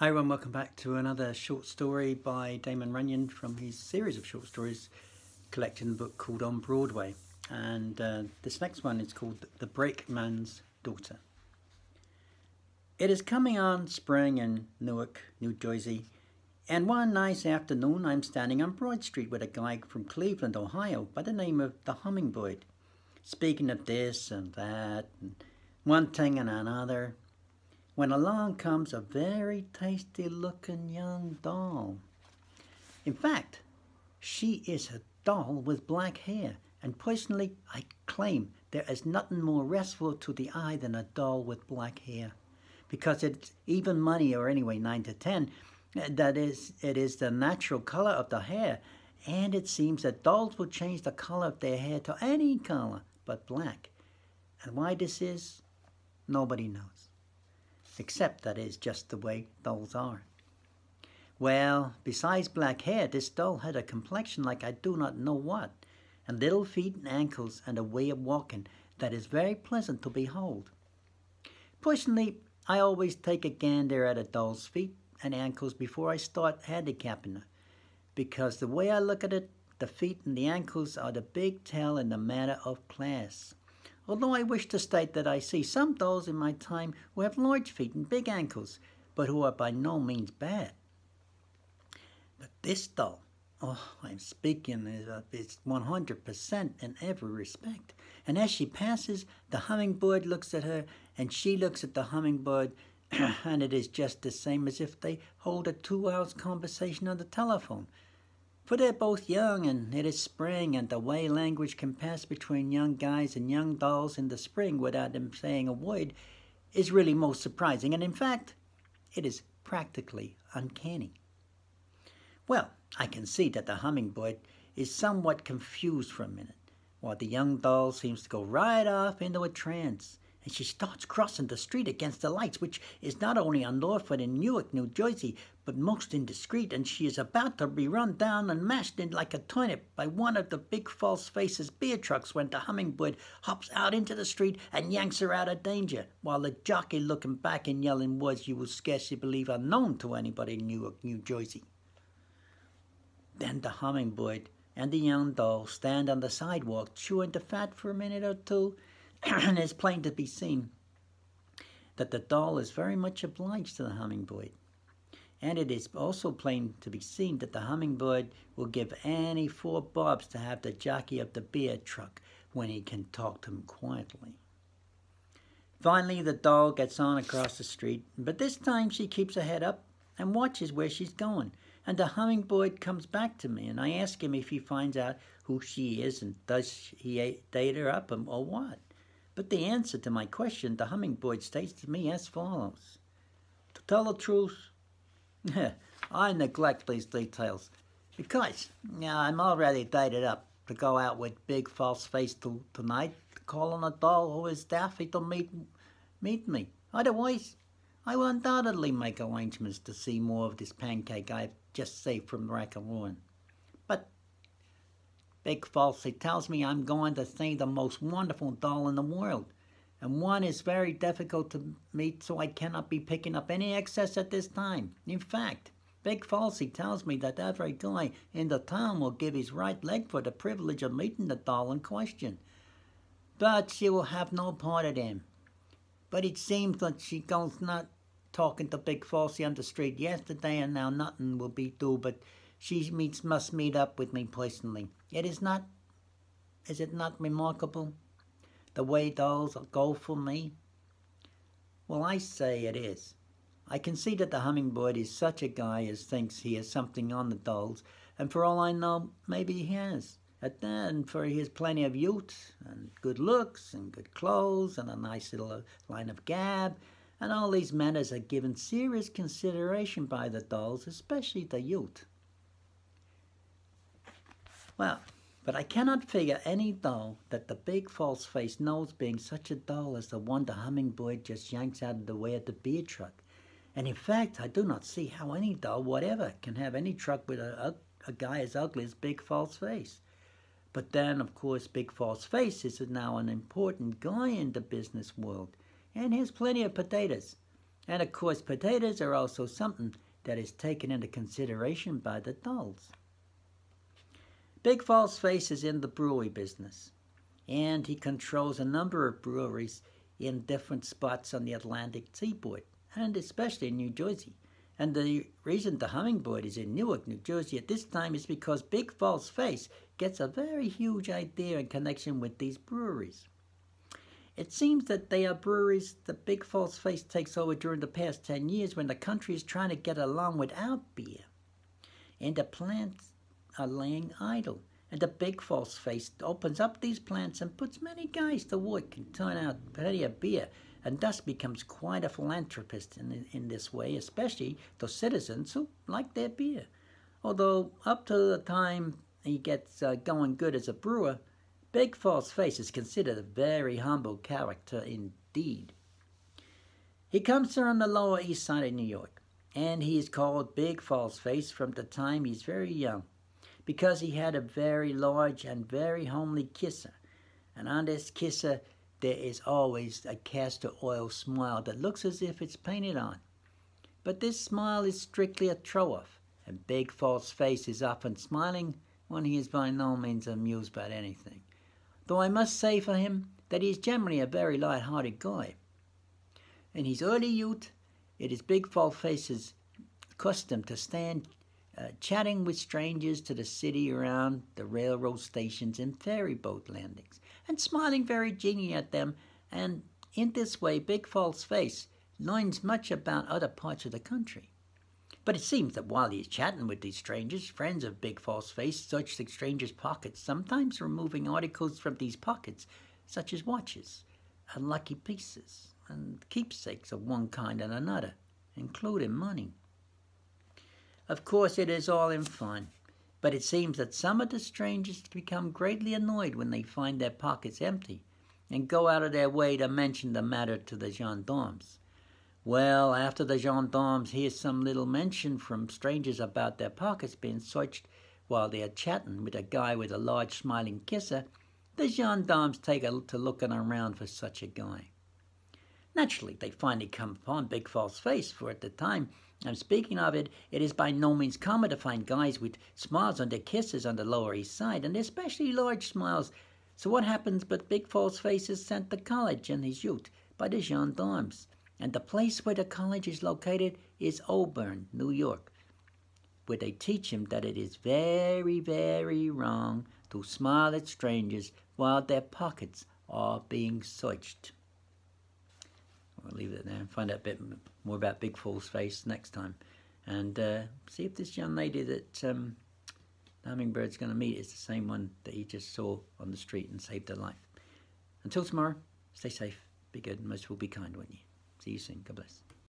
Hi everyone, welcome back to another short story by Damon Runyon from his series of short stories collected in a book called On Broadway. And this next one is called The Brakeman's Daughter. It is coming on spring in Newark, New Jersey, and one nice afternoon I'm standing on Broad Street with a guy from Cleveland, Ohio by the name of the Hummingbird, speaking of this and that and one thing and another, when along comes a very tasty-looking young doll. In fact, she is a doll with black hair, and personally I claim there is nothing more restful to the eye than a doll with black hair, because it's even money, or anyway 9 to 10, that is, it is the natural color of the hair, and it seems that dolls will change the color of their hair to any color but black. And why this is, nobody knows. Except that is just the way dolls are. Well, besides black hair, this doll had a complexion like I do not know what, and little feet and ankles, and a way of walking that is very pleasant to behold. Personally, I always take a gander at a doll's feet and ankles before I start handicapping her, because the way I look at it, the feet and the ankles are the big tell in the matter of class. Although I wish to state that I see some dolls in my time who have large feet and big ankles, but who are by no means bad. But this doll, I'm speaking, is 100% in every respect. And as she passes, the hummingbird looks at her, and she looks at the hummingbird, and it is just the same as if they hold a 2-hour conversation on the telephone. For they're both young, and it is spring, and the way language can pass between young guys and young dolls in the spring without them saying a word is really most surprising, and in fact, it is practically uncanny. Well, I can see that the hummingbird is somewhat confused for a minute, while the young doll seems to go right off into a trance, and she starts crossing the street against the lights, which is not only unlawful in Newark, New Jersey, but most indiscreet, and she is about to be run down and mashed in like a turnip by one of the big false faces beer trucks when the hummingbird hops out into the street and yanks her out of danger, while the jockey looking back and yelling words you will scarcely believe are known to anybody in Newark, New Jersey. Then the hummingbird and the young doll stand on the sidewalk chewing the fat for a minute or two, and it's plain to be seen that the doll is very much obliged to the hummingbird. And it is also plain to be seen that the hummingbird will give any 4 bobs to have the jockey of the beer truck when he can talk to him quietly. Finally, the doll gets on across the street, but this time she keeps her head up and watches where she's going. And the hummingbird comes back to me, and I ask him if he finds out who she is and does he date her up or what. But the answer to my question, the hummingbird states to me as follows. To tell the truth, I neglect these details because I'm already dated up to go out with big false face tonight, to call on a doll who is daffy to meet me. Otherwise, I will undoubtedly make arrangements to see more of this pancake I've just saved from rack and ruin. But big falsely tells me I'm going to see the most wonderful doll in the world, and one is very difficult to meet, so I cannot be picking up any excess at this time. In fact, Big Falsey tells me that every guy in the town will give his right leg for the privilege of meeting the doll in question. But she will have no part of them. But it seems that she goes not talking to Big Falsey on the street yesterday, and now nothing will be due, but she must meet up with me personally. Is it not remarkable, the way dolls go for me? Well, I say it is. I can see that the hummingbird is such a guy as thinks he has something on the dolls, and for all I know, maybe he has. And for he has plenty of youth, and good looks, and good clothes, and a nice little line of gab, and all these matters are given serious consideration by the dolls, especially the youth. Well, but I cannot figure any doll that the big false face knows being such a doll as the one the hummingbird just yanks out of the way at the beer truck. And in fact, I do not see how any doll whatever can have any truck with a guy as ugly as Big False Face. But then, of course, Big False Face is now an important guy in the business world, and has plenty of potatoes. And of course, potatoes are also something that is taken into consideration by the dolls. Big False Face is in the brewery business, and he controls a number of breweries in different spots on the Atlantic seaboard, and especially in New Jersey. And the reason the Hummingbird is in Newark, New Jersey at this time is because Big False Face gets a very huge idea in connection with these breweries. It seems that they are breweries that Big False Face takes over during the past 10 years when the country is trying to get along without beer. And the plants are laying idle. And the Big False Face opens up these plants and puts many guys to work and turn out plenty of beer, and thus becomes quite a philanthropist in this way, especially to citizens who like their beer. Although up to the time he gets going good as a brewer, Big False Face is considered a very humble character indeed. He comes from the Lower East Side of New York, and he is called Big False Face from the time he's very young, because he had a very large and very homely kisser. And on this kisser, there is always a castor oil smile that looks as if it's painted on. But this smile is strictly a throw-off, and Big False Face is often smiling when he is by no means amused by anything. Though I must say for him that he is generally a very light-hearted guy. In his early youth, it is Big False Face's custom to stand chatting with strangers to the city around the railroad stations and ferry boat landings, and smiling very genially at them, and in this way Big False Face learns much about other parts of the country. But it seems that while he is chatting with these strangers, friends of Big False Face search the strangers' pockets, sometimes removing articles from these pockets, such as watches, and lucky pieces, and keepsakes of one kind and another, including money. Of course, it is all in fun, but it seems that some of the strangers become greatly annoyed when they find their pockets empty, and go out of their way to mention the matter to the gendarmes. Well, after the gendarmes hear some little mention from strangers about their pockets being searched while they are chatting with a guy with a large smiling kisser, the gendarmes take to looking around for such a guy. Naturally, they finally come upon Big False Face, for at the time I'm speaking of it, it is by no means common to find guys with smiles on their kisses on the Lower East Side, and especially large smiles. So what happens but Big False Face is sent to college in his youth by the gendarmes, and the place where the college is located is Auburn, New York, where they teach him that it is very, very wrong to smile at strangers while their pockets are being searched. We'll leave it there and find out a bit more about Big False Face next time. And see if this young lady that the Hummingbird's going to meet is the same one that he just saw on the street and saved her life. Until tomorrow, stay safe, be good, and most will be kind, won't you? See you soon. God bless.